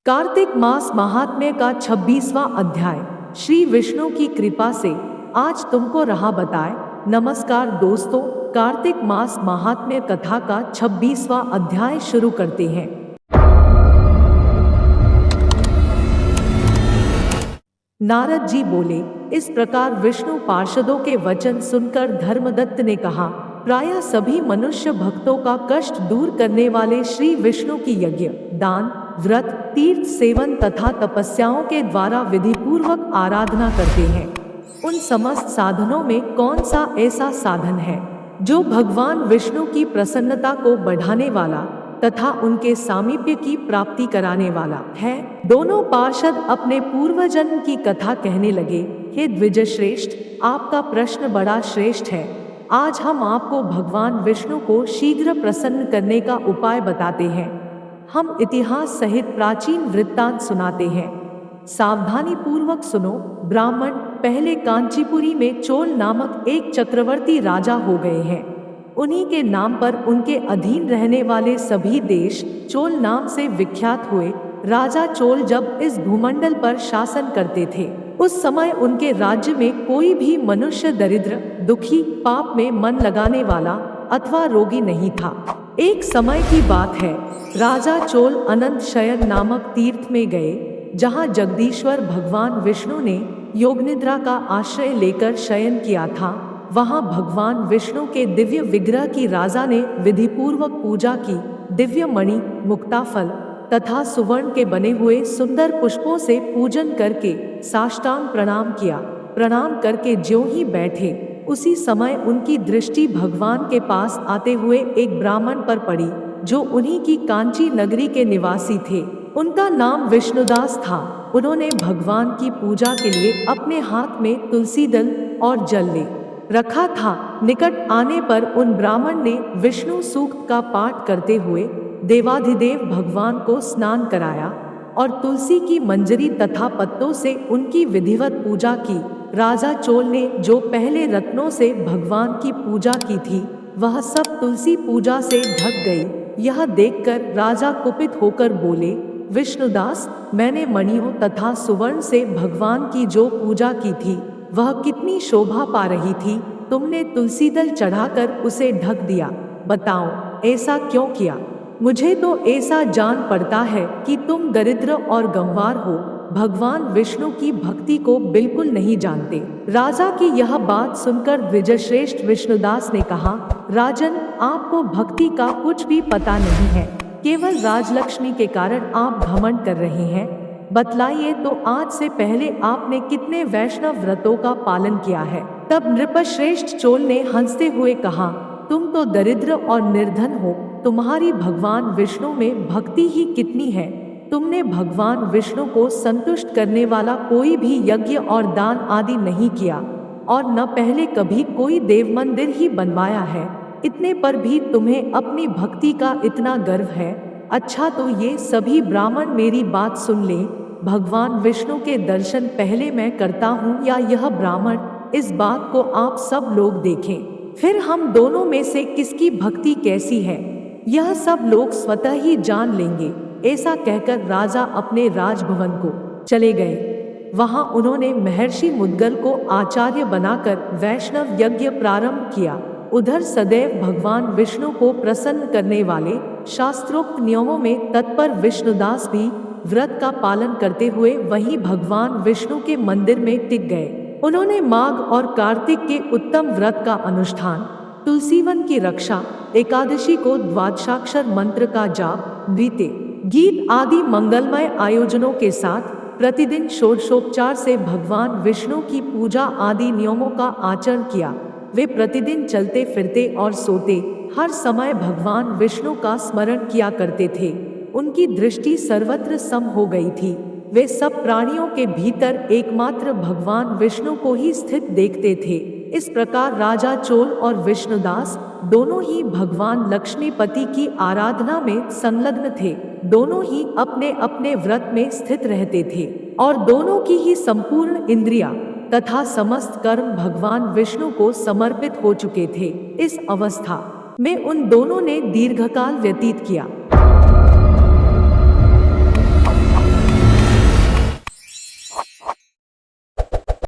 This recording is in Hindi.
कार्तिक मास महात्म्य का 26वां अध्याय। श्री विष्णु की कृपा से आज तुमको रहा बताए। नमस्कार दोस्तों, कार्तिक मास महात्म्य कथा का 26वां अध्याय शुरू करते हैं। नारद जी बोले, इस प्रकार विष्णु पार्षदों के वचन सुनकर धर्मदत्त ने कहा, प्रायः सभी मनुष्य भक्तों का कष्ट दूर करने वाले श्री विष्णु की यज्ञ, दान, व्रत, तीर्थ सेवन तथा तपस्याओं के द्वारा विधिपूर्वक आराधना करते हैं। उन समस्त साधनों में कौन सा ऐसा साधन है जो भगवान विष्णु की प्रसन्नता को बढ़ाने वाला तथा उनके सामीप्य की प्राप्ति कराने वाला है। दोनों पार्षद अपने पूर्व जन्म की कथा कहने लगे। हे द्विजश्रेष्ठ, आपका प्रश्न बड़ा श्रेष्ठ है। आज हम आपको भगवान विष्णु को शीघ्र प्रसन्न करने का उपाय बताते हैं। हम इतिहास सहित प्राचीन वृत्तांत सुनाते हैं, सावधानी पूर्वक सुनो। ब्राह्मण, पहले कांचीपुरी में चोल नामक एक चक्रवर्ती राजा हो गए हैं। उन्हीं के नाम पर उनके अधीन रहने वाले सभी देश चोल नाम से विख्यात हुए। राजा चोल जब इस भूमंडल पर शासन करते थे, उस समय उनके राज्य में कोई भी मनुष्य दरिद्र, दुखी, पाप में मन लगाने वाला अथवा रोगी नहीं था। एक समय की बात है, राजा चोल अनंत शयन नामक तीर्थ में गए, जहाँ जगदीश्वर भगवान विष्णु ने योगनिद्रा का आश्रय लेकर शयन किया था। वहां भगवान विष्णु के दिव्य विग्रह की राजा ने विधिपूर्वक पूजा की। दिव्य मणि, मुक्ताफल तथा सुवर्ण के बने हुए सुंदर पुष्पों से पूजन करके साष्टांग प्रणाम किया। प्रणाम करके ज्यों ही बैठे, उसी समय उनकी दृष्टि भगवान के पास आते हुए एक ब्राह्मण पर पड़ी, जो उन्हीं की कांची नगरी के निवासी थे। उनका नाम विष्णुदास था। उन्होंने भगवान की पूजा के लिए अपने हाथ में तुलसी दल और जल ले रखा था। निकट आने पर उन ब्राह्मण ने विष्णु सूक्त का पाठ करते हुए देवाधिदेव भगवान को स्नान कराया और तुलसी की मंजरी तथा पत्तों से उनकी विधिवत पूजा की। राजा चोल ने जो पहले रत्नों से भगवान की पूजा की थी, वह सब तुलसी पूजा से ढक गई। यह देखकर राजा कुपित होकर बोले, विष्णुदास, मैंने मणियों तथा सुवर्ण से भगवान की जो पूजा की थी, वह कितनी शोभा पा रही थी। तुमने तुलसी दल चढ़ाकर उसे ढक दिया। बताओ, ऐसा क्यों किया? मुझे तो ऐसा जान पड़ता है कि तुम दरिद्र और गंवार हो, भगवान विष्णु की भक्ति को बिल्कुल नहीं जानते। राजा की यह बात सुनकर द्विजश्रेष्ठ विष्णुदास ने कहा, राजन, आपको भक्ति का कुछ भी पता नहीं है। केवल राजलक्ष्मी के कारण आप घमंड कर रहे हैं। बतलाइए तो आज से पहले आपने कितने वैष्णव व्रतों का पालन किया है? तब नृपश्रेष्ठ चोल ने हंसते हुए कहा, तुम तो दरिद्र और निर्धन हो, तुम्हारी भगवान विष्णु में भक्ति ही कितनी है। तुमने भगवान विष्णु को संतुष्ट करने वाला कोई भी यज्ञ और दान आदि नहीं किया और न पहले कभी कोई देव मंदिर ही बनवाया है। इतने पर भी तुम्हें अपनी भक्ति का इतना गर्व है। अच्छा, तो ये सभी ब्राह्मण मेरी बात सुन लें। भगवान विष्णु के दर्शन पहले मैं करता हूँ या यह ब्राह्मण, इस बात को आप सब लोग देखें। फिर हम दोनों में से किसकी भक्ति कैसी है, यह सब लोग स्वतः ही जान लेंगे। ऐसा कहकर राजा अपने राजभवन को चले गए। वहां उन्होंने महर्षि मुद्गल को आचार्य बनाकर वैष्णव यज्ञ प्रारंभ किया। उधर सदैव भगवान विष्णु को प्रसन्न करने वाले शास्त्रोक्त नियमों में तत्पर विष्णुदास भी व्रत का पालन करते हुए वहीं भगवान विष्णु के मंदिर में टिक गए। उन्होंने माघ और कार्तिक के उत्तम व्रत का अनुष्ठान, तुलसीवन की रक्षा, एकादशी को द्वादशाक्षर मंत्र का जाप, नृत्य, गीत आदि मंगलमय आयोजनों के साथ प्रतिदिन षोडशोपचार से भगवान विष्णु की पूजा आदि नियमों का आचरण किया। वे प्रतिदिन चलते फिरते और सोते हर समय भगवान विष्णु का स्मरण किया करते थे। उनकी दृष्टि सर्वत्र सम हो गई थी। वे सब प्राणियों के भीतर एकमात्र भगवान विष्णु को ही स्थित देखते थे। इस प्रकार राजा चोल और विष्णुदास दोनों ही भगवान लक्ष्मीपति की आराधना में संलग्न थे। दोनों ही अपने अपने व्रत में स्थित रहते थे और दोनों की ही संपूर्ण इंद्रियां तथा समस्त कर्म भगवान विष्णु को समर्पित हो चुके थे। इस अवस्था में उन दोनों ने दीर्घकाल व्यतीत किया।